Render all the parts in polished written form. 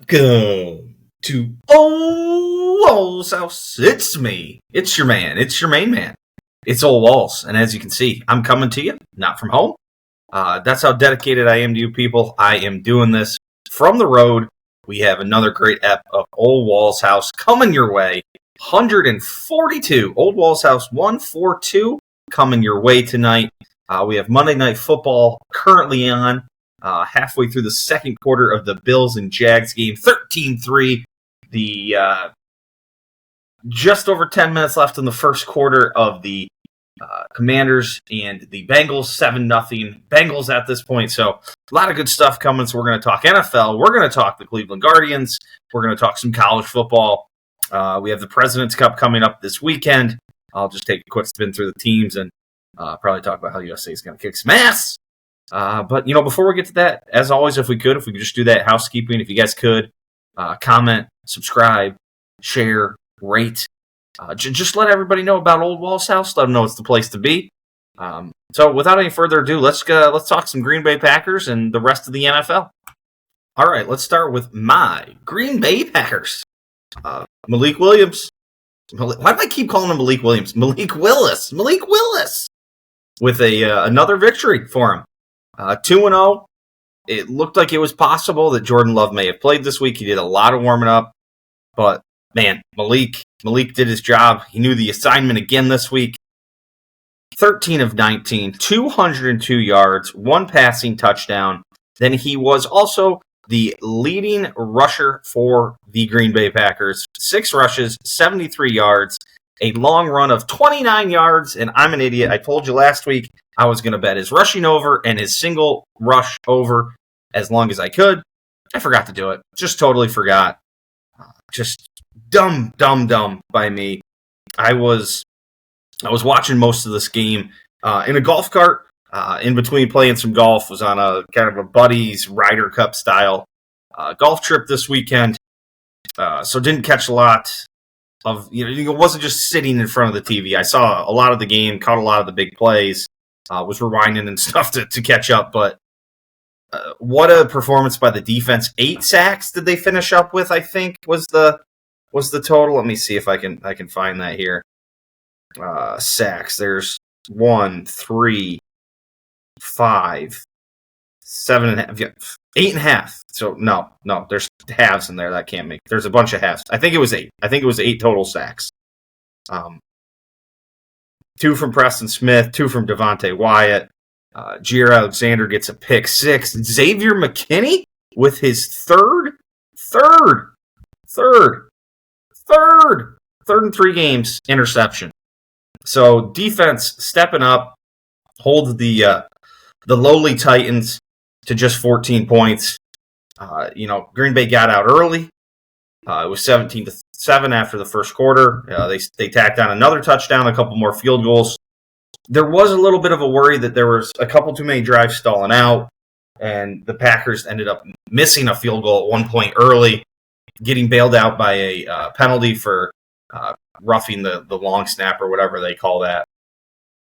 Welcome to Ole Walls House. It's me. It's your man. It's your main man. It's Ole Walls. And as you can see, I'm coming to you, not from home. That's how dedicated I am to you people. I am doing this from the road. We have another great ep of Ole Walls House coming your way. 142. Ole Walls House 142 coming your way tonight. We have Monday Night Football currently on. Halfway through the second quarter of the Bills and Jags game, 13-3. The just over 10 minutes left in the first quarter of the Commanders and the Bengals, 7-0. Bengals at this point, so a lot of good stuff coming. So we're going to talk NFL. We're going to talk the Cleveland Guardians. We're going to talk some college football. We have the President's Cup coming up this weekend. I'll just take a quick spin through the teams and probably talk about how USA is going to kick some ass. But, before we get to that, as always, if we could just do that housekeeping, if you guys could, comment, subscribe, share, rate, just let everybody know about Ole Walls House. Let them know it's the place to be. So without any further ado, let's talk some Green Bay Packers and the rest of the NFL. All right, let's start with my Green Bay Packers. Malik Williams. Why do I keep calling him Malik Williams? Malik Willis. Malik Willis with another victory for him. 2-0. It looked like it was possible that Jordan Love may have played this week. He did a lot of warming up. But, man, Malik did his job. He knew the assignment again this week. 13 of 19, 202 yards, 1 passing touchdown. Then he was also the leading rusher for the Green Bay Packers. 6 rushes, 73 yards, a long run of 29 yards. And I'm an idiot. I told you last week I was going to bet his rushing over and his single rush over as long as I could. I forgot to do it. Just totally forgot. Just dumb by me. I was watching most of this game in a golf cart. In between playing some golf, was on a kind of a buddy's Ryder Cup style golf trip this weekend. So didn't catch a lot of, it wasn't just sitting in front of the TV. I saw a lot of the game, caught a lot of the big plays. Was rewinding and stuff to catch up, but what a performance by the defense. 8 sacks did they finish up with, I think, was the total. Let me see if I can find that here. Sacks. There's 1, 3, 5, 7.5, 8.5. So no, there's halves in there that can't make. There's a bunch of halves. I think it was 8. I think it was 8 total sacks. 2 from Preston Smith, 2 from Devontae Wyatt. Jair Alexander gets a pick 6. Xavier McKinney with his third in 3 games interception. So defense stepping up, holds the lowly Titans to just 14 points. Green Bay got out early. It was 17-7 after the first quarter. They tacked on another touchdown, a couple more field goals. There was a little bit of a worry that there was a couple too many drives stalling out, and the Packers ended up missing a field goal at one point early, getting bailed out by a penalty for roughing the long snapper, whatever they call that.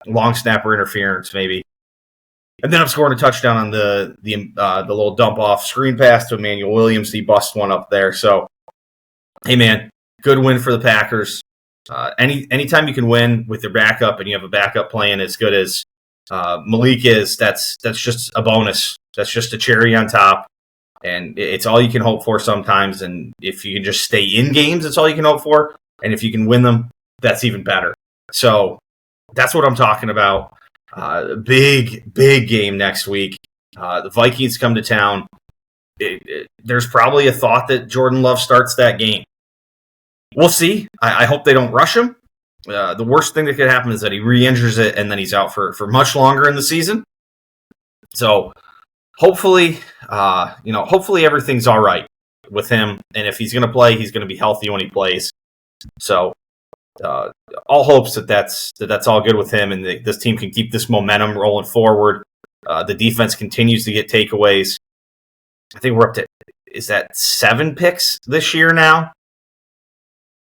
Long snapper interference, maybe. And then I'm scoring a touchdown on the little dump off screen pass to Emmanuel Williams. He busts one up there. So, hey man, good win for the Packers. Anytime you can win with your backup and you have a backup playing as good as Malik is, that's just a bonus. That's just a cherry on top. And it's all you can hope for sometimes. And if you can just stay in games, it's all you can hope for. And if you can win them, that's even better. So that's what I'm talking about. Big game next week. The Vikings come to town. There's probably a thought that Jordan Love starts that game. We'll see. I hope they don't rush him. The worst thing that could happen is that he re-injures it and then he's out for much longer in the season. So hopefully everything's all right with him. And if he's going to play, he's going to be healthy when he plays. So all hopes that's all good with him and this team can keep this momentum rolling forward. The defense continues to get takeaways. I think we're up to, is that 7 picks this year now?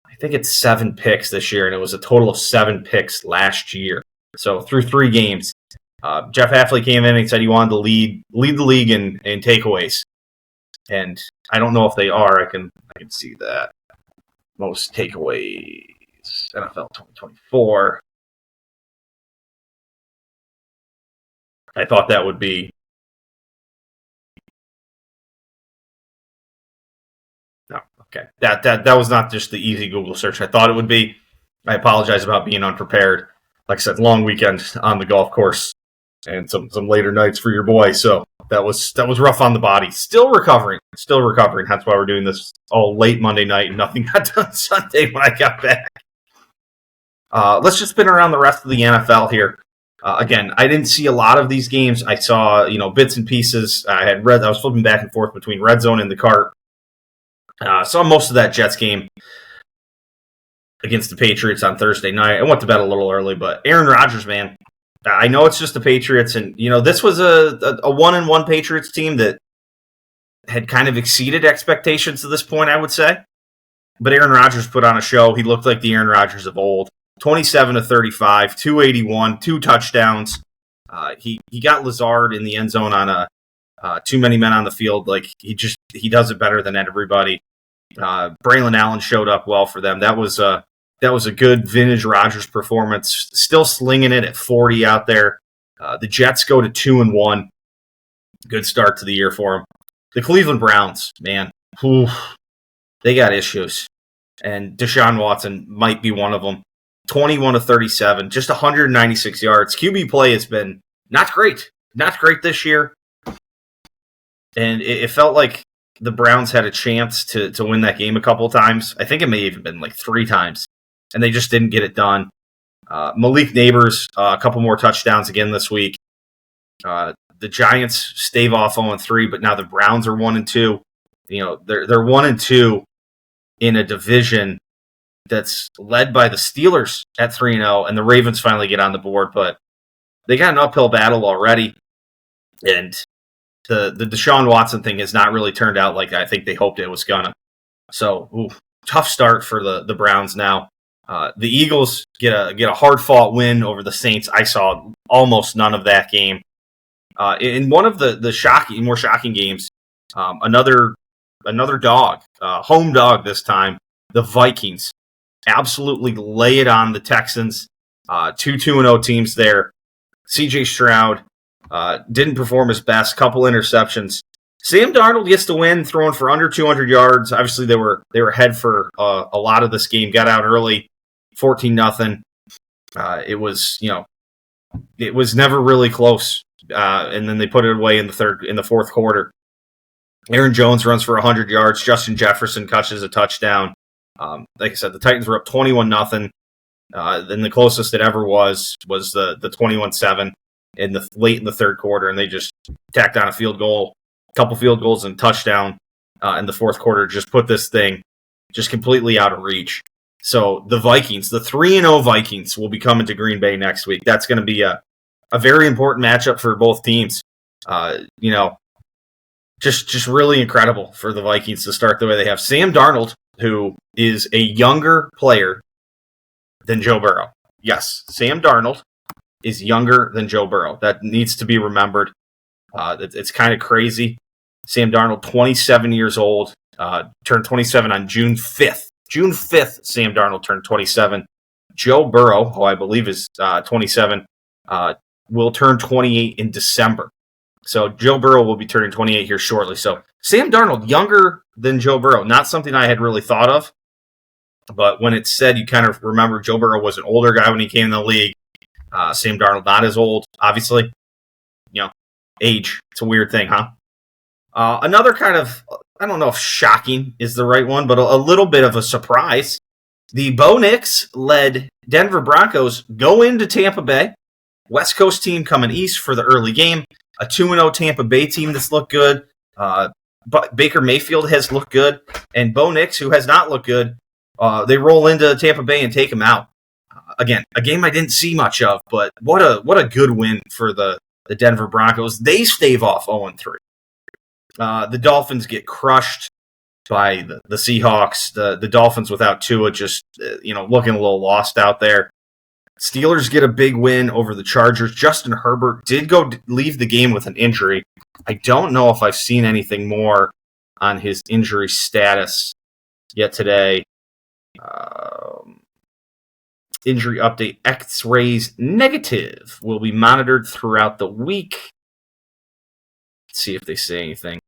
I think it's 7 picks this year, and it was a total of 7 picks last year. So through 3 games, Jeff Hafley came in and said he wanted to lead the league in takeaways. And I don't know if they are. I can see that. Most takeaways, NFL 2024. I thought that would be. No, okay. That was not just the easy Google search I thought it would be. I apologize about being unprepared. Like I said, long weekend on the golf course and some later nights for your boy. So that was rough on the body. Still recovering. That's why we're doing this all late Monday night and nothing got done Sunday when I got back. Let's just spin around the rest of the NFL here. Again, I didn't see a lot of these games. I saw, bits and pieces. I was flipping back and forth between Red Zone and the Cart. Saw most of that Jets game against the Patriots on Thursday night. I went to bed a little early, but Aaron Rodgers, man, I know it's just the Patriots, and this was a 1-1 Patriots team that had kind of exceeded expectations to this point, I would say. But Aaron Rodgers put on a show. He looked like the Aaron Rodgers of old. 27-35, 281, 2 touchdowns. He got Lazard in the end zone on too many men on the field. Like he does it better than everybody. Braylon Allen showed up well for them. That was a good vintage Rodgers performance. Still slinging it at 40 out there. The Jets go to 2-1. Good start to the year for them. The Cleveland Browns, man, they got issues, and Deshaun Watson might be one of them. 21-37, just 196 yards. QB play has been not great this year, and it felt like the Browns had a chance to win that game a couple of times. I think it may have even been like 3 times, and they just didn't get it done. Malik Neighbors, a couple more touchdowns again this week. The Giants stave off 0-3, but now the Browns are 1-2. They're 1-2 in a division that's led by the Steelers at 3-0, and the Ravens finally get on the board, but they got an uphill battle already, and the Deshaun Watson thing has not really turned out like I think they hoped it was gonna. So, tough start for the Browns now. The Eagles get a hard-fought win over the Saints. I saw almost none of that game. In one of the more shocking games, another dog, home dog this time, the Vikings absolutely lay it on the Texans. 2-0 teams there. C.J. Stroud didn't perform his best. Couple interceptions. Sam Darnold gets the win, throwing for under 200 yards. Obviously, they were ahead for a lot of this game. Got out early, 14-0. It was never really close. And then they put it away in the fourth quarter. Aaron Jones runs for 100 yards. Justin Jefferson catches a touchdown. Like I said, the Titans were up 21-0. Then the closest it ever was the 21-7 late in the third quarter, and they just tacked on a couple field goals and touchdown in the fourth quarter. Just put this thing just completely out of reach. So the Vikings, the 3-0 Vikings, will be coming to Green Bay next week. That's going to be a very important matchup for both teams. Just really incredible for the Vikings to start the way they have. Sam Darnold, who is a younger player than Joe Burrow. Yes, Sam Darnold is younger than Joe Burrow. That needs to be remembered. It's kind of crazy. Sam Darnold, 27 years old, turned 27 on June 5th. June 5th, Sam Darnold turned 27. Joe Burrow, who I believe is 27, will turn 28 in December. So Joe Burrow will be turning 28 here shortly. So Sam Darnold, younger than Joe Burrow. Not something I had really thought of. But when it's said, you kind of remember Joe Burrow was an older guy when he came in the league. Sam Darnold, not as old, obviously. Age. It's a weird thing, huh? Another kind of, I don't know if shocking is the right one, but a little bit of a surprise. The Bo Nix-led Denver Broncos go into Tampa Bay. West Coast team coming east for the early game. A 2-0 Tampa Bay team that's looked good. But Baker Mayfield has looked good. And Bo Nix, who has not looked good, they roll into Tampa Bay and take him out. Again, a game I didn't see much of, but what a good win for the Denver Broncos. They stave off 0-3. The Dolphins get crushed by the Seahawks. The Dolphins without Tua just looking a little lost out there. Steelers get a big win over the Chargers. Justin Herbert did leave the game with an injury. I don't know if I've seen anything more on his injury status yet today. Injury update, X-rays negative, will be monitored throughout the week. Let's see if they say anything.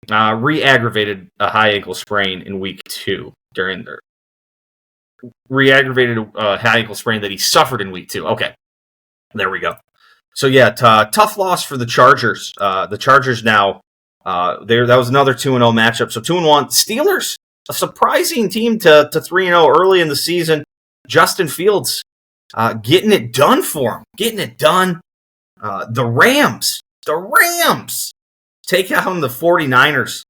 Re-aggravated a high ankle sprain in week 2 during the re-aggravated high ankle sprain that he suffered in week 2. Okay, there we go. So yeah, tough loss for the Chargers. The Chargers now, that was another 2-0 matchup. So 2-1. Steelers, a surprising team to 3-0 early in the season. Justin Fields getting it done for him. Getting it done. The Rams take out the 49ers.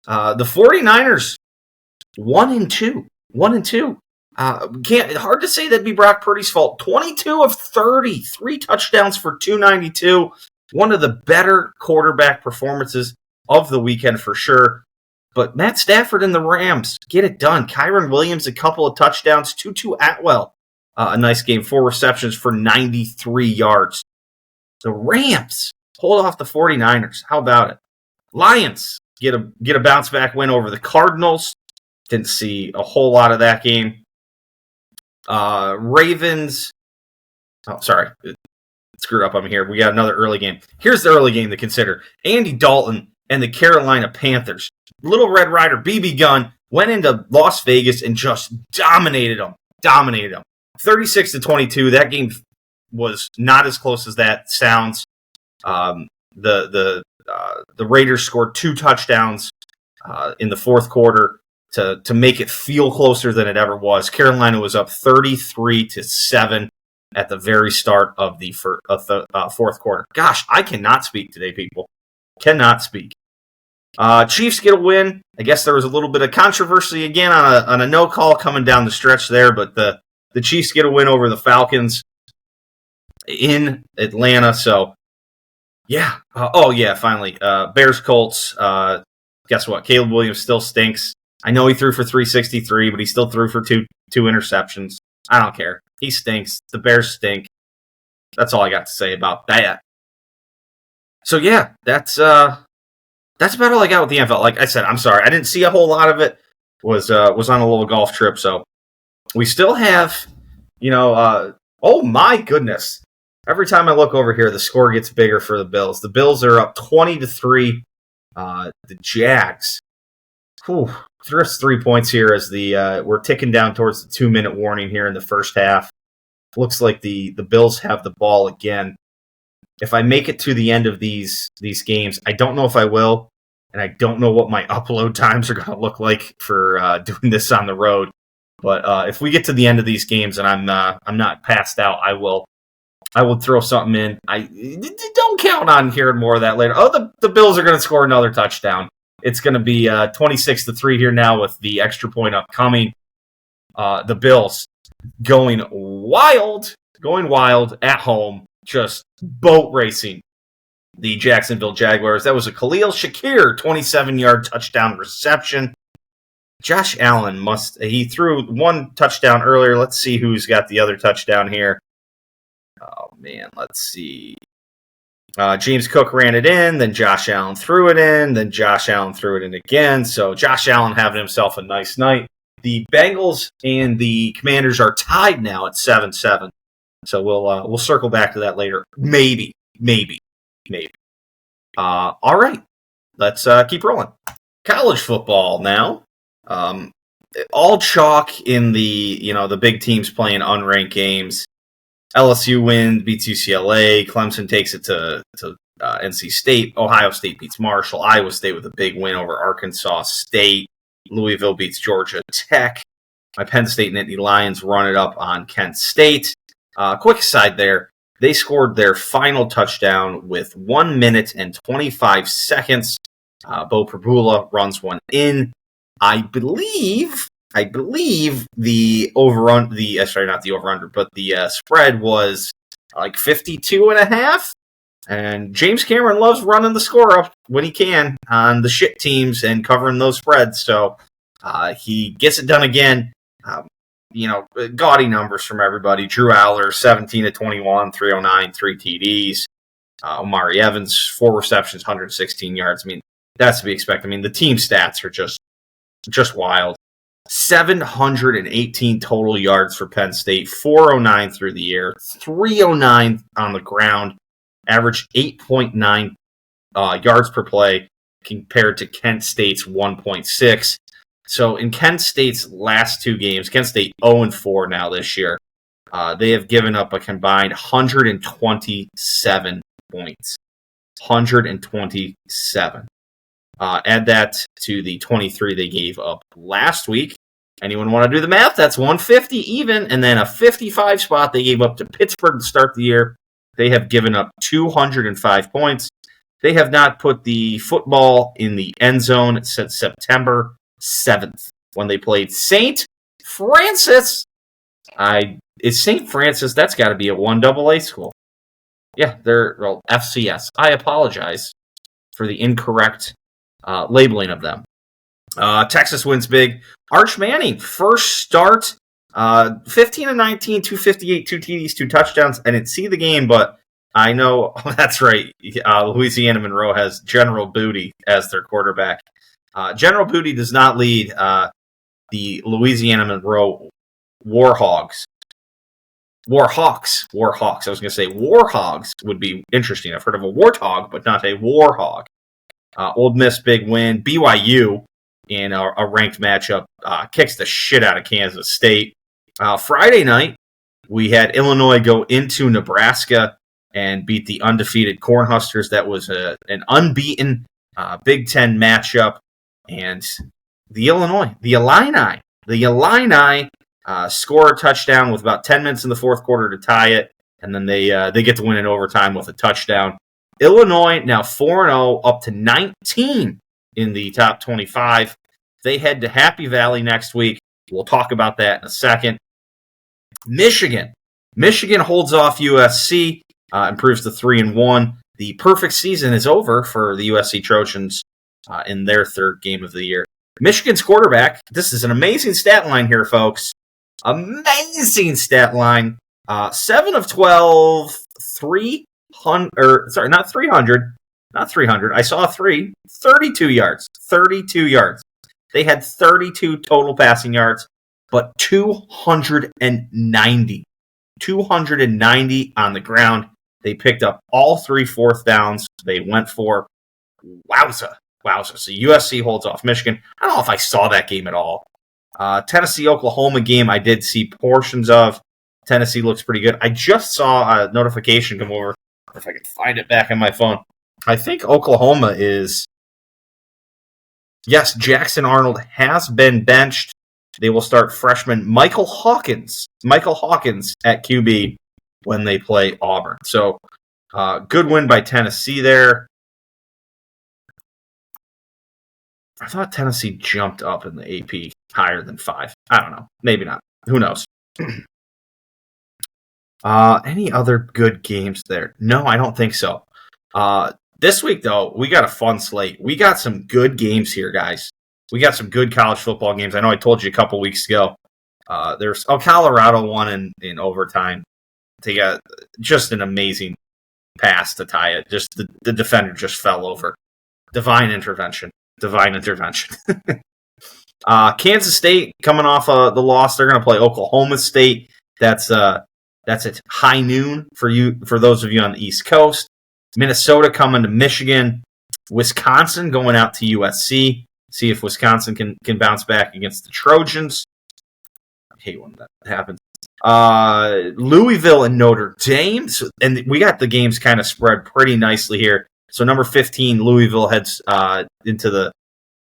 The 49ers, 1-2. 1-2. Hard to say that'd be Brock Purdy's fault. 22 of 30, 3 touchdowns for 292. One of the better quarterback performances of the weekend for sure. But Matt Stafford and the Rams get it done. Kyron Williams, a couple of touchdowns. Tutu Atwell, a nice game. 4 receptions for 93 yards. The Rams hold off the 49ers. How about it? Lions get a bounce back win over the Cardinals. Didn't see a whole lot of that game. Ravens. Oh, sorry. Screwed up on here. We got another early game. Here's the early game to consider. Andy Dalton and the Carolina Panthers. Little Red Rider BB Gun went into Las Vegas and just dominated them. 36-22. That game was not as close as that sounds. The Raiders scored 2 touchdowns in the fourth quarter to make it feel closer than it ever was. Carolina was up 33-7 at the very start of the fourth quarter. Gosh, I cannot speak today, people. Cannot speak. Chiefs get a win. I guess there was a little bit of controversy again on a no call coming down the stretch there, but the Chiefs get a win over the Falcons in Atlanta. So, yeah. Finally. Bears Colts. Guess what? Caleb Williams still stinks. I know he threw for 363, but he still threw for two interceptions. I don't care. He stinks. The Bears stink. That's all I got to say about that. So, yeah, that's about all I got with the NFL. Like I said, I'm sorry. I didn't see a whole lot of it. Was on a little golf trip. So we still have, oh my goodness. Every time I look over here, the score gets bigger for the Bills. The Bills are up 20-3. The Jags. Just 3 points here as we're ticking down towards the 2-minute warning here in the first half. Looks like the Bills have the ball again. If I make it to the end of these games, I don't know if I will, and I don't know what my upload times are going to look like for doing this on the road. But if we get to the end of these games and I'm not passed out, I will throw something in. I don't count on hearing more of that later. Oh, the Bills are going to score another touchdown. It's going to be 26-3 here now with the extra point upcoming. The Bills going wild at home, just boat racing the Jacksonville Jaguars. That was a Khalil Shakir 27-yard touchdown reception. Josh Allen he threw one touchdown earlier. Let's see who's got the other touchdown here. Oh, man, let's see. James Cook ran it in, then Josh Allen threw it in, then Josh Allen threw it in again. So Josh Allen having himself a nice night. The Bengals and the Commanders are tied now at 7-7. So we'll circle back to that later. Maybe. All right, let's keep rolling. College football now. All chalk in the big teams playing unranked games. LSU wins, beats UCLA. Clemson takes it to NC State. Ohio State beats Marshall. Iowa State with a big win over Arkansas State. Louisville beats Georgia Tech. My Penn State Nittany Lions run it up on Kent State. Quick aside there, they scored their final touchdown with 1 minute and 25 seconds. Bo Prabula runs one in. I believe the spread was like 52.5. And James Cameron loves running the score up when he can on the shit teams and covering those spreads. So he gets it done again. Gaudy numbers from everybody. Drew Aller, 17-21, 309, 3 TDs. Omari Evans, 4 receptions, 116 yards. I mean, That's to be expected. I mean, the team stats are just wild. 718 total yards for Penn State, 409 through the air, 309 on the ground, average 8.9 yards per play compared to Kent State's 1.6. So in Kent State's last two games, Kent State 0-4 now this year, they have given up a combined 127 points. 127. Add that to the 23 they gave up last week. Anyone want to do the math? That's 150 even, and then a 55 spot they gave up to Pittsburgh to start the year. They have given up 205 points. They have not put the football in the end zone since September 7th when they played St. Francis. Is St. Francis, that's got to be a 1AA school. Yeah, they're FCS. I apologize for the incorrect labeling of them. Texas wins big. Arch Manning, first start, 15-19, 258, 2 TDs, 2 touchdowns. I didn't see the game, but I know that's right. Louisiana Monroe has General Booty as their quarterback. General Booty does not lead the Louisiana Monroe Warhawks. Warhawks. I was going to say Warhogs would be interesting. I've heard of a warthog, but not a warhog. Ole Miss, big win. BYU in a ranked matchup kicks the shit out of Kansas State. Friday night, we had Illinois go into Nebraska and beat the undefeated Cornhuskers. That was an unbeaten Big Ten matchup. And the Illini score a touchdown with about 10 minutes in the fourth quarter to tie it, and then they get to win in overtime with a touchdown. Illinois now 4-0, up to 19 in the top 25. They head to Happy Valley next week. We'll talk about that in a second. Michigan holds off USC, improves to 3-1. The perfect season is over for the USC Trojans in their third game of the year. Michigan's quarterback, this is an amazing stat line here, folks. Amazing stat line. 7 of 12, 300. I saw 32 yards. 32 yards. They had 32 total passing yards, but 290 on the ground. They picked up all 3 fourth downs they went for. Wowza. So USC holds off Michigan. I don't know if I saw that game at all. Tennessee-Oklahoma game I did see portions of. Tennessee looks pretty good. I just saw a notification come over. If I can find it back on my phone. I think Oklahoma is... Yes, Jackson Arnold has been benched. They will start freshman Michael Hawkins at QB when they play Auburn. So, good win by Tennessee there. I thought Tennessee jumped up in the AP higher than 5. I don't know. Maybe not. Who knows? Any other good games there? No, I don't think so. This week, though, we got a fun slate. We got some good games here, guys. We got some good college football games. I know I told you a couple weeks ago. Colorado won in overtime. They got just an amazing pass to tie it. Just the defender just fell over. Divine intervention. Kansas State coming off the loss. They're going to play Oklahoma State. That's at high noon for those of you on the East Coast. Minnesota coming to Michigan. Wisconsin going out to USC. See if Wisconsin can bounce back against the Trojans. I hate when that happens. Louisville and Notre Dame. And we got the games kind of spread pretty nicely here. So number 15, Louisville heads into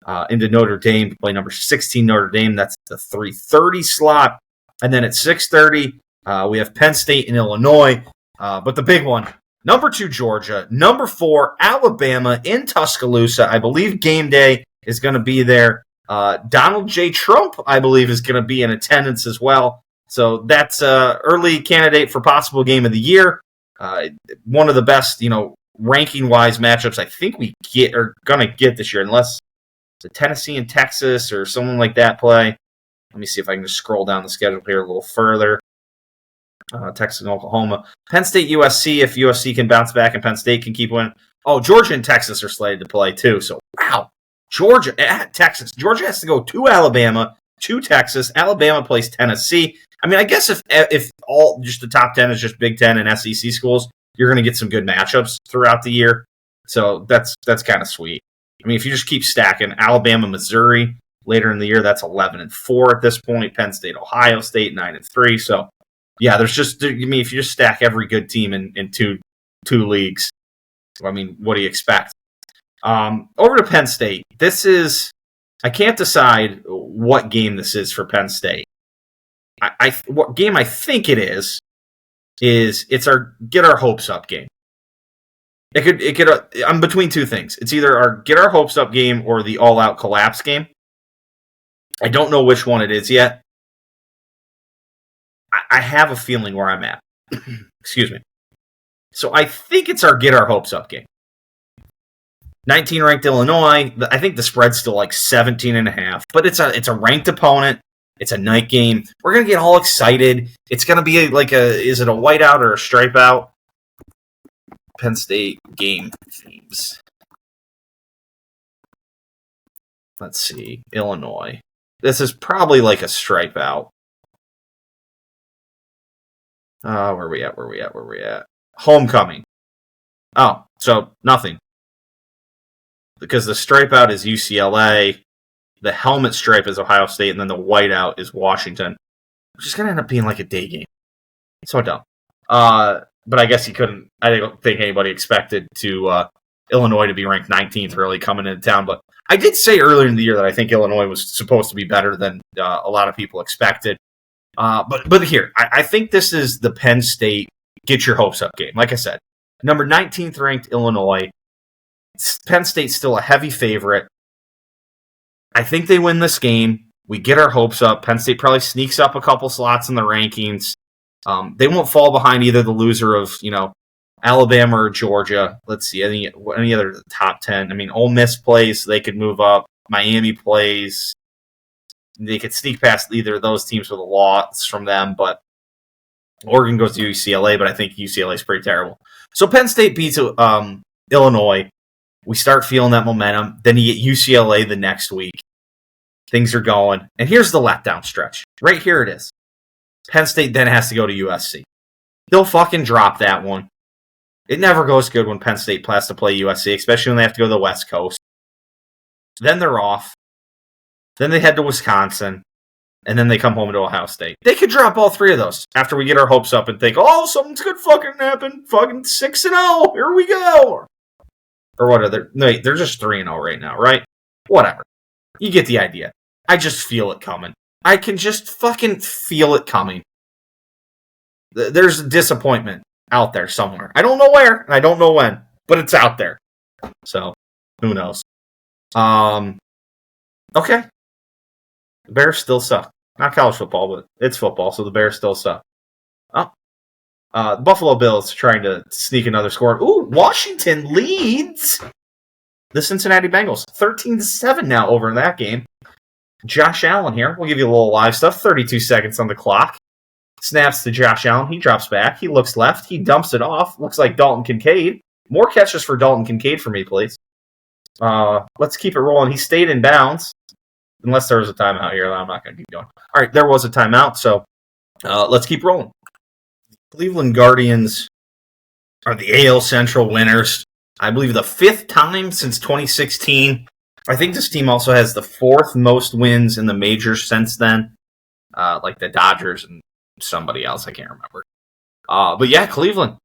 Notre Dame to play number 16, Notre Dame. That's the 3:30 slot. And then at 6:30, we have Penn State and Illinois. But the big one, number 2, Georgia. Number 4, Alabama in Tuscaloosa. I believe game day is going to be there. Donald J. Trump, I believe, is going to be in attendance as well. So that's an early candidate for possible game of the year. One of the best, ranking-wise matchups I think we are going to get this year, unless the Tennessee and Texas or someone like that play. Let me see if I can just scroll down the schedule here a little further. Texas and Oklahoma. Penn State, USC, if USC can bounce back and Penn State can keep winning. Oh, Georgia and Texas are slated to play too. So, wow. Georgia at Texas. Georgia has to go to Alabama, to Texas. Alabama plays Tennessee. I mean, I guess if all just the top 10 is just Big Ten and SEC schools, you're going to get some good matchups throughout the year. So that's kind of sweet. I mean, if you just keep stacking Alabama, Missouri later in the year, that's 11-4 at this point. Penn State, Ohio State, 9-3. So, yeah, there's just, I mean, if you just stack every good team in two leagues, I mean, what do you expect? Over to Penn State. This is, I can't decide what game this is for Penn State. What game I think it is it's our get our hopes up game. It could. I'm between two things. It's either our get our hopes up game or the all out collapse game. I don't know which one it is yet. I have a feeling where I'm at. Excuse me. So I think it's our get our hopes up game. 19 ranked Illinois. I think the spread's still like 17.5, but it's a ranked opponent. It's a night game. We're going to get all excited. It's going to be is it a whiteout or a stripe out? Penn State game themes. Let's see. Illinois. This is probably like a stripe out. Where are we at? Homecoming. Oh, so nothing. Because the stripe out is UCLA. The helmet stripe is Ohio State, and then the whiteout is Washington. Which is going to end up being like a day game. So dumb. But I guess I don't think anybody expected Illinois to be ranked 19th really coming into town. But I did say earlier in the year that I think Illinois was supposed to be better than a lot of people expected. But here, I think this is the Penn State get your hopes up game. Like I said, number 19th ranked Illinois. Penn State's still a heavy favorite. I think they win this game. We get our hopes up. Penn State probably sneaks up a couple slots in the rankings. They won't fall behind either the loser of, Alabama or Georgia. Let's see, any other top 10. I mean, Ole Miss plays, they could move up. Miami plays. They could sneak past either of those teams with a loss from them, but Oregon goes to UCLA, but I think UCLA is pretty terrible. So Penn State beats Illinois. We start feeling that momentum. Then you get UCLA the next week. Things are going. And here's the letdown stretch. Right here it is. Penn State then has to go to USC. They'll fucking drop that one. It never goes good when Penn State has to play USC, especially when they have to go to the West Coast. Then they're off. Then they head to Wisconsin. And then they come home to Ohio State. They could drop all three of those after we get our hopes up and think, oh, something's good fucking happen. Fucking 6-0. Here we go. Or what are they? No, they're just 3-0 right now, right? Whatever. You get the idea. I just feel it coming. I can just fucking feel it coming. There's disappointment out there somewhere. I don't know where, and I don't know when, but it's out there. So, who knows? Okay. The Bears still suck. Not college football, but it's football, so the Bears still suck. Oh. The Buffalo Bills trying to sneak another score. Ooh, Washington leads the Cincinnati Bengals. 13-7 now over in that game. Josh Allen here. We'll give you a little live stuff. 32 seconds on the clock. Snaps to Josh Allen. He drops back. He looks left. He dumps it off. Looks like Dalton Kincaid. More catches for Dalton Kincaid for me, please. Let's keep it rolling. He stayed in bounds. Unless there was a timeout here. I'm not going to keep going. All right, there was a timeout, so let's keep rolling. Cleveland Guardians are the AL Central winners. I believe the 5th time since 2016. I think this team also has the 4th most wins in the majors since then. Like the Dodgers and somebody else. I can't remember. But yeah, Cleveland.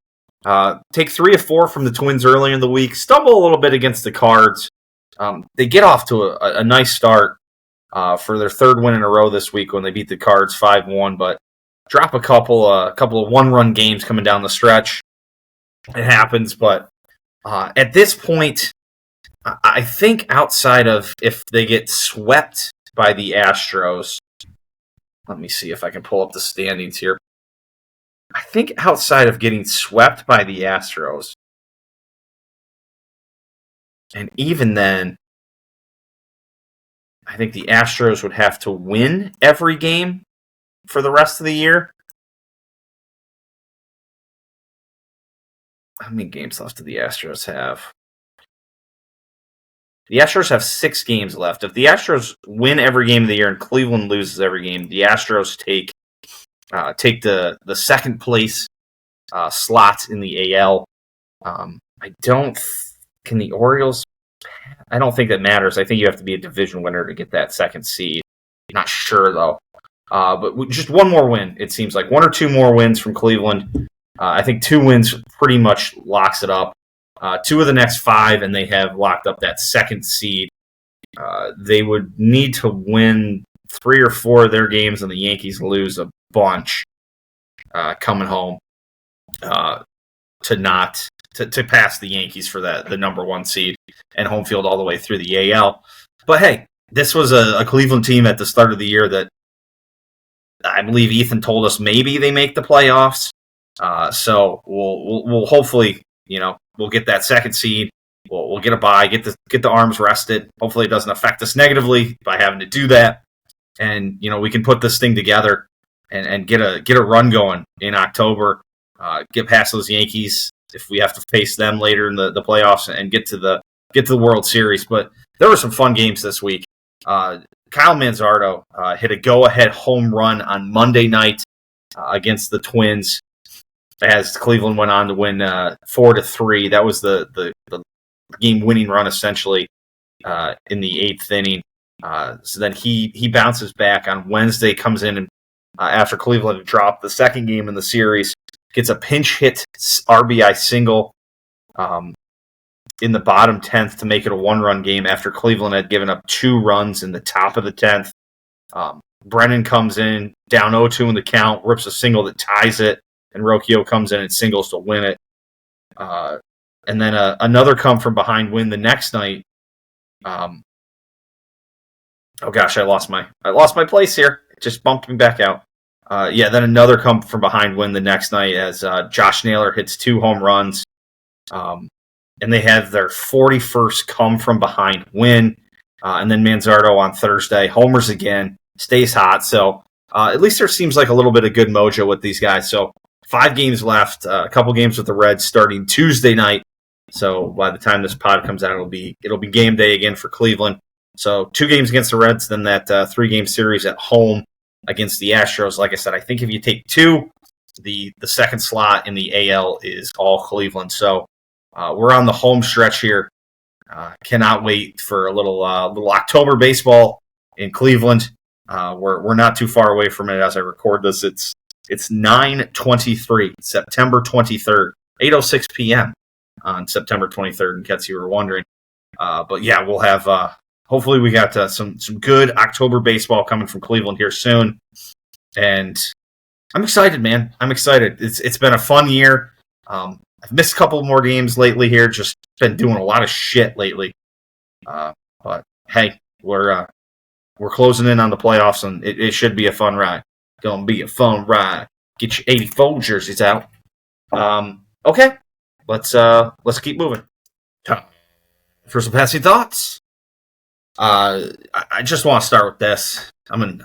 Take 3 of 4 from the Twins earlier in the week. Stumble a little bit against the Cards. They get off to a nice start for their 3rd win in a row this week when they beat the Cards 5-1. But drop a couple of one-run games coming down the stretch. It happens, but at this point, I think outside of if they get swept by the Astros, let me see if I can pull up the standings here. I think outside of getting swept by the Astros, and even then, I think the Astros would have to win every game for the rest of the year. how many games left do the Astros have? The Astros have 6 games left. If the Astros win every game of the year and Cleveland loses every game, the Astros take the second place slot in the AL. Can the Orioles? I don't think that matters. I think you have to be a division winner to get that second seed. Not sure though. But just one more win. It seems like 1 or 2 more wins from Cleveland. I think 2 wins pretty much locks it up. 2 of the next 5, and they have locked up that second seed. They would need to win 3 or 4 of their games, and the Yankees lose a bunch coming home to pass the Yankees for the number 1 seed and home field all the way through the AL. But hey, this was a Cleveland team at the start of the year that I believe Ethan told us maybe they make the playoffs. So we'll hopefully, we'll get that second seed. We'll get a bye, get the arms rested. Hopefully it doesn't affect us negatively by having to do that. And, we can put this thing together and get a run going in October, get past those Yankees if we have to face them later in the playoffs and get to the World Series. But there were some fun games this week. Kyle Manzardo hit a go-ahead home run on Monday night against the Twins as Cleveland went on to win 4-3. That was the game-winning run, essentially, in the 8th inning. So then he bounces back on Wednesday, comes in and after Cleveland had dropped the second game in the series, gets a pinch hit RBI single in the bottom 10th to make it a 1-run game after Cleveland had given up 2 runs in the top of the 10th. Brennan comes in, down 0-2 in the count, rips a single that ties it, and Rocchio comes in and singles to win it. And then another come from behind win the next night. Oh gosh, I lost my place here. It just bumped me back out. Then another come from behind win the next night as Josh Naylor hits 2 home runs. And they have their 41st come from behind win. And then Manzardo on Thursday homers again, stays hot. So at least there seems like a little bit of good mojo with these guys. So 5 games left, a couple games with the Reds starting Tuesday night. So by the time this pod comes out, it'll be game day again for Cleveland. So 2 games against the Reds, then that 3-game series at home against the Astros. Like I said, I think if you take 2, the second slot in the AL is all Cleveland. So we're on the home stretch here. Cannot wait for a little October baseball in Cleveland. We're not too far away from it as I record this. It's 9/23, September 23rd, 8:06 p.m. on September 23rd, in case you were wondering. But yeah, we'll have. Hopefully, we got some good October baseball coming from Cleveland here soon, and I'm excited, man. I'm excited. It's been a fun year. I've missed a couple more games lately here. Just been doing a lot of shit lately. But hey, we're closing in on the playoffs, and it should be a fun ride. Gonna be a fun ride. Get your 84 jerseys out. Okay, let's keep moving. For some passing thoughts. I just want to start with this. I'm an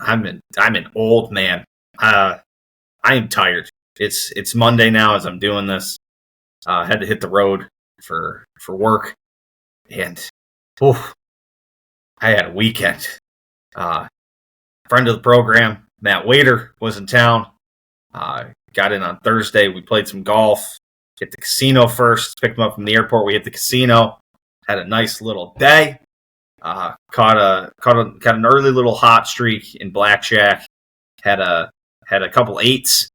old man. I am tired. It's Monday now as I'm doing this. I had to hit the road for work, and I had a weekend. Friend of the program, Matt Waiter, was in town. Got in on Thursday. We played some golf. Hit the casino first. Picked him up from the airport. We hit the casino. Had a nice little day. Caught an early little hot streak in blackjack. Had a couple 8s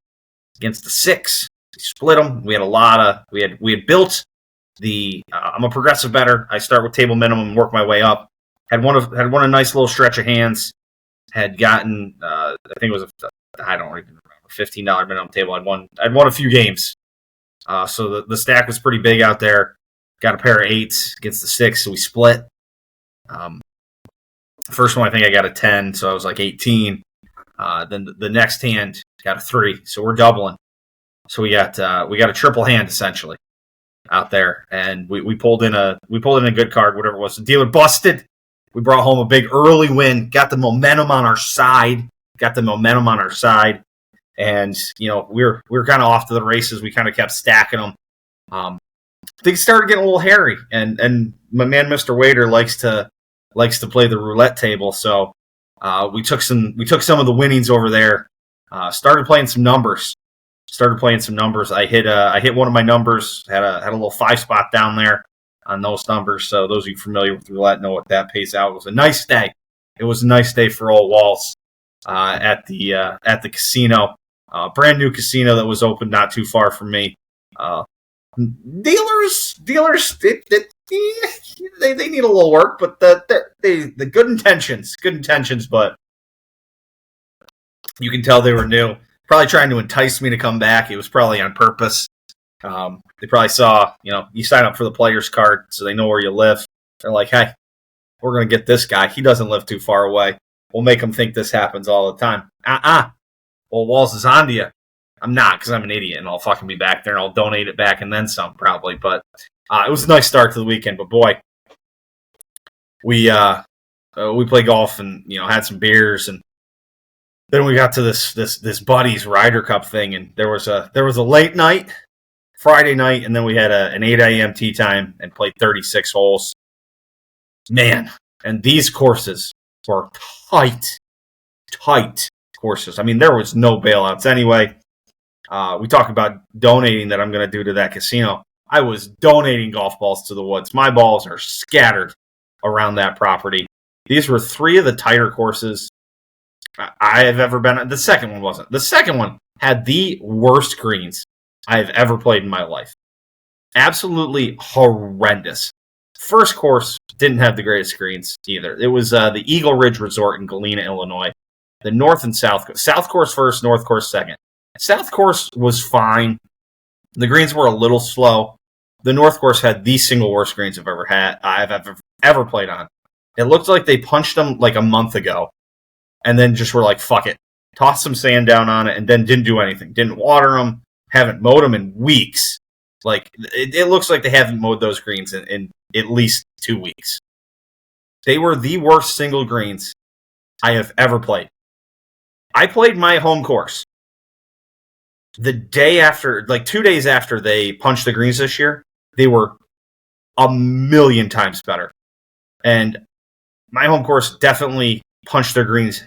against the 6. We split them. We had built the. I'm a progressive bettor. I start with table minimum and work my way up. Had won a nice little stretch of hands. Had gotten I think it was I don't even remember, $15 minimum table. I'd won a few games. So the stack was pretty big out there. Got a pair of 8s against the 6, so we split. First one I think I got a 10, so I was like 18. Then the next hand got a 3, so we're doubling. So we got a triple hand essentially out there, and we pulled in a good card, whatever it was. The dealer busted. We brought home a big early win. Got the momentum on our side. And we were kind of off to the races. We kind of kept stacking them. things started getting a little hairy, and my man Mr. Waiter likes to play the roulette table, so we took some of the winnings over there. Started playing some numbers. I hit one of my numbers. Had a little 5-spot down there on those numbers. So those of you familiar with roulette know what that pays out. It was a nice day. It was a nice day for Ole Walls at the casino. Brand new casino that was opened not too far from me. Dealers, they need a little work, but the good intentions, but you can tell they were new. Probably trying to entice me to come back. It was probably on purpose. They probably saw, you sign up for the player's card, so they know where you live. They're like, hey, we're going to get this guy. He doesn't live too far away. We'll make him think this happens all the time. Ole Walls is on to you. I'm not, because I'm an idiot, and I'll fucking be back there, and I'll donate it back and then some, probably. But it was a nice start to the weekend. But, boy, we played golf and, had some beers, and then we got to this buddies Ryder Cup thing, and there was a late night, Friday night, and then we had an 8 a.m. tee time and played 36 holes. Man, and these courses were tight courses. I mean, there was no bailouts anyway. We talk about donating that I'm going to do to that casino. I was donating golf balls to the woods. My balls are scattered around that property. These were 3 of the tighter courses I have ever been at. The second one wasn't. The second one had the worst greens I've ever played in my life. Absolutely horrendous. First course didn't have the greatest greens either. It was the Eagle Ridge Resort in Galena, Illinois. The north and south. South course first, north course second. South course was fine. The greens were a little slow. The north course had the single worst greens I've ever played on. It looked like they punched them like a month ago, and then just were like, fuck it. Tossed some sand down on it, and then didn't do anything. Didn't water them. Haven't mowed them in weeks. Like, it looks like they haven't mowed those greens in at least 2 weeks. They were the worst single greens I have ever played. I played my home course the day after, like 2 days after they punched the greens this year. They were a million times better. And my home course definitely punched their greens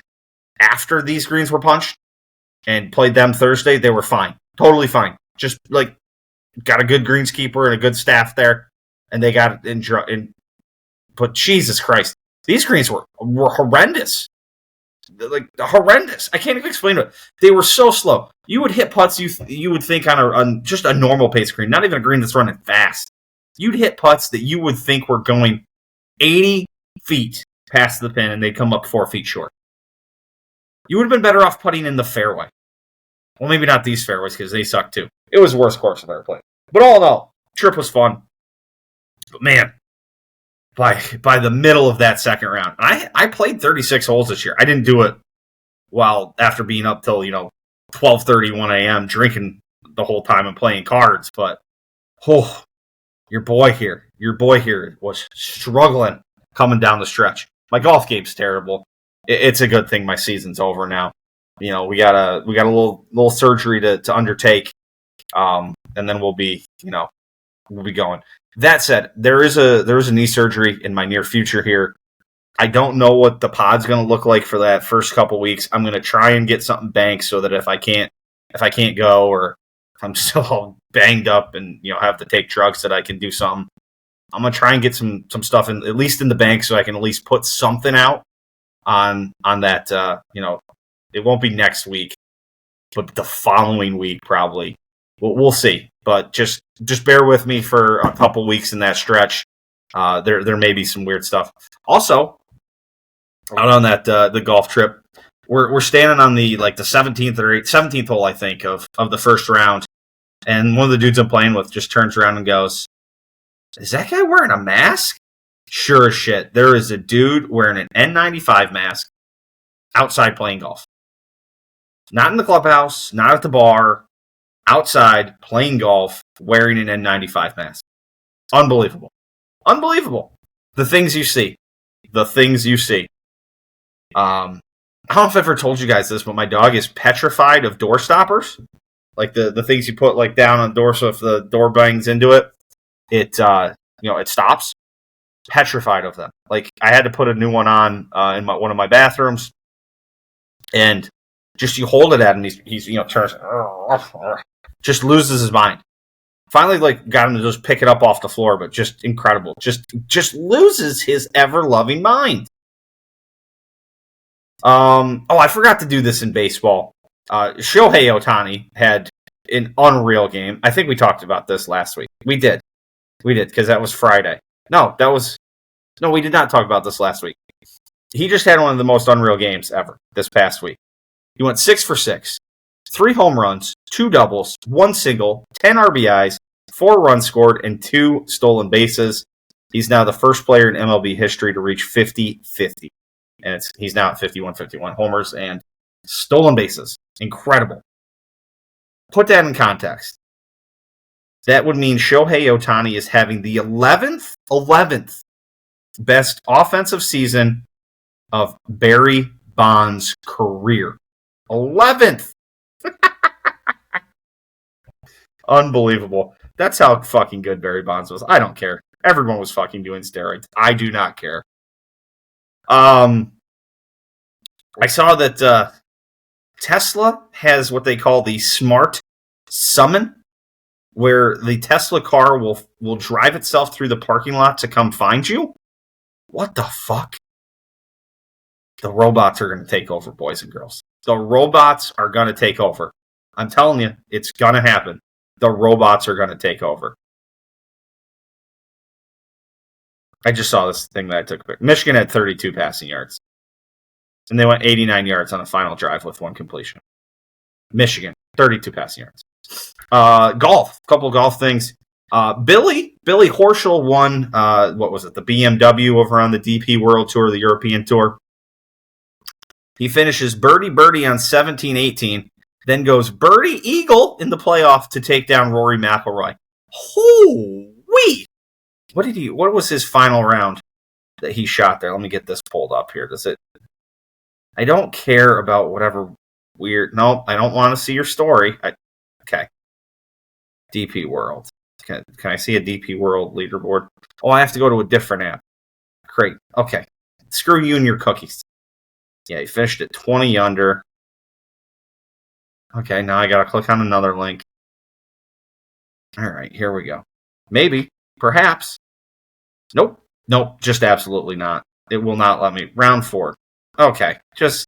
after these greens were punched and played them Thursday. They were fine. Totally fine. Just like got a good greenskeeper and a good staff there. And they got it in. But Jesus Christ, these greens were horrendous. Like, horrendous. I can't even explain it. They were so slow. You would hit putts you would think on just a normal pace green, not even a green that's running fast. You'd hit putts that you would think were going 80 feet past the pin, and they'd come up 4 feet short. You would have been better off putting in the fairway. Well, maybe not these fairways, because they suck too. It was the worst course I've ever played. But all in all, trip was fun. But man, by the middle of that second round, I played 36 holes this year. I didn't do it after being up till 12:30, 1 a.m. drinking the whole time and playing cards. But your boy here was struggling coming down the stretch. My golf game's terrible. It's a good thing my season's over now. We got a little surgery to undertake, and then we'll be going. That said, there is a knee surgery in my near future here. I don't know what the pod's going to look like for that first couple weeks. I'm going to try and get something banked so that if I can't go, or if I'm still all banged up and have to take drugs, that I can do something. I'm going to try and get some stuff at least in the bank, so I can at least put something out on that. It won't be next week, but the following week probably. We'll see. But just bear with me for a couple weeks in that stretch. There may be some weird stuff. Also, out on that the golf trip, we're standing on the 17th hole, I think, of the first round, and one of the dudes I'm playing with just turns around and goes, "Is that guy wearing a mask?" Sure as shit, there is a dude wearing an N95 mask outside playing golf. Not in the clubhouse, not at the bar. Outside playing golf, wearing an N95 mask. Unbelievable. The things you see. I don't know if I've ever told you guys this, but my dog is petrified of door stoppers. Like the things you put down on the door, so if the door bangs into it, it stops. Petrified of them. Like, I had to put a new one on in one of my bathrooms, and just you hold it at him, he's turns, just loses his mind. Finally, like, got him to just pick it up off the floor, but just incredible. Just loses his ever-loving mind. I forgot to do this in baseball. Shohei Ohtani had an unreal game. I think we talked about this last week. We did, because that was Friday. No, we did not talk about this last week. He just had one of the most unreal games ever this past week. He went 6 for 6, 3 home runs, 2 doubles, 1 single, 10 RBIs, 4 runs scored, and 2 stolen bases. He's now the first player in MLB history to reach 50-50. And he's now at 51-51 homers and stolen bases. Incredible. Put that in context. That would mean Shohei Ohtani is having the 11th best offensive season of Barry Bonds' career. 11th! Unbelievable. That's how fucking good Barry Bonds was. I don't care. Everyone was fucking doing steroids. I do not care. I saw that Tesla has what they call the Smart Summon, where the Tesla car will drive itself through the parking lot to come find you. What the fuck? The robots are going to take over, boys and girls. The robots are going to take over. I'm telling you, it's going to happen. The robots are going to take over. I just saw this thing that I took a picture. Michigan had 32 passing yards. And they went 89 yards on the final drive with 1 completion. Michigan, 32 passing yards. Golf. A couple of golf things. Billy Horschel won, the BMW over on the DP World Tour, the European Tour. He finishes birdie on 17-18, then goes birdie eagle in the playoff to take down Rory McIlroy. Holy! What was his final round that he shot there? Let me get this pulled up here. I don't care about whatever weird. No, I don't want to see your story. Okay. DP World. Can I see a DP World leaderboard? Oh, I have to go to a different app. Great. Okay. Screw you and your cookies. Yeah, he finished at 20 under. Okay, now I got to click on another link. All right, here we go. Maybe. Perhaps. Nope, just absolutely not. It will not let me. Round 4. Okay, just,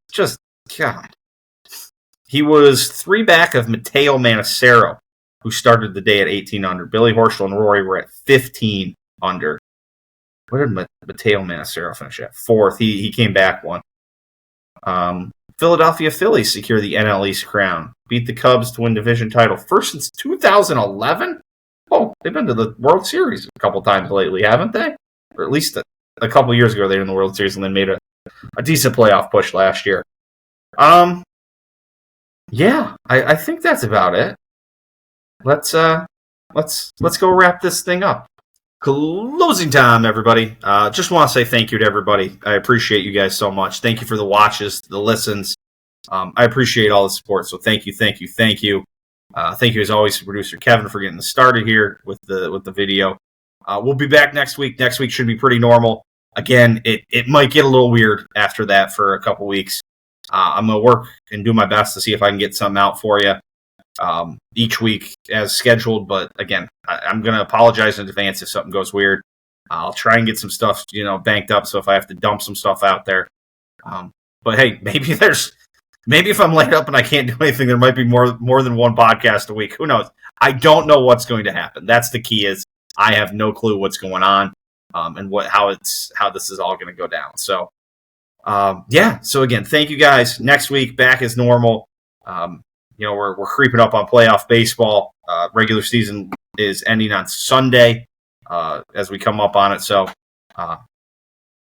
God. He was 3 back of Matteo Manassero, who started the day at 18 under. Billy Horschel and Rory were at 15 under. Where did Matteo Manassero finish at? 4th. He came back 1. Philadelphia Phillies secure the NL East crown. Beat the Cubs to win division title. First since 2011? Oh, they've been to the World Series a couple times lately, haven't they? Or at least a couple years ago they were in the World Series and then made a decent playoff push last year. Yeah, I think that's about it. Let's go wrap this thing up. Closing time, everybody. Just want to say thank you to everybody. I appreciate you guys so much. Thank you for the watches, the listens. I appreciate all the support. So thank you. Thank you as always to producer Kevin for getting us started here with the video. We'll be back next week. Next week should be pretty normal. Again, it might get a little weird after that for a couple weeks. I'm going to work and do my best to see if I can get something out for you each week as scheduled. But again, I'm going to apologize in advance if something goes weird. I'll try and get some stuff, banked up. So if I have to dump some stuff out there, but hey, maybe if I'm laid up and I can't do anything, there might be more than one podcast a week. Who knows? I don't know what's going to happen. That's the key. Is I have no clue what's going on and how this is all going to go down. So yeah. So again, thank you guys. Next week back as normal. We're creeping up on playoff baseball. Regular season is ending on Sunday as we come up on it. So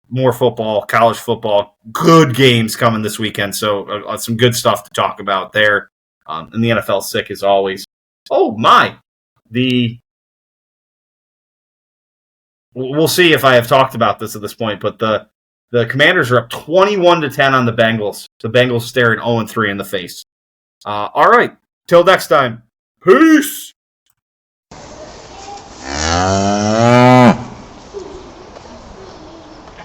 more football, college football, good games coming this weekend. So some good stuff to talk about there. And the NFL sick as always. Oh my! We'll see if I have talked about this at this point, but the Commanders are up 21-10 on the Bengals. The Bengals staring 0-3 in the face. All right. Till next time. Peace.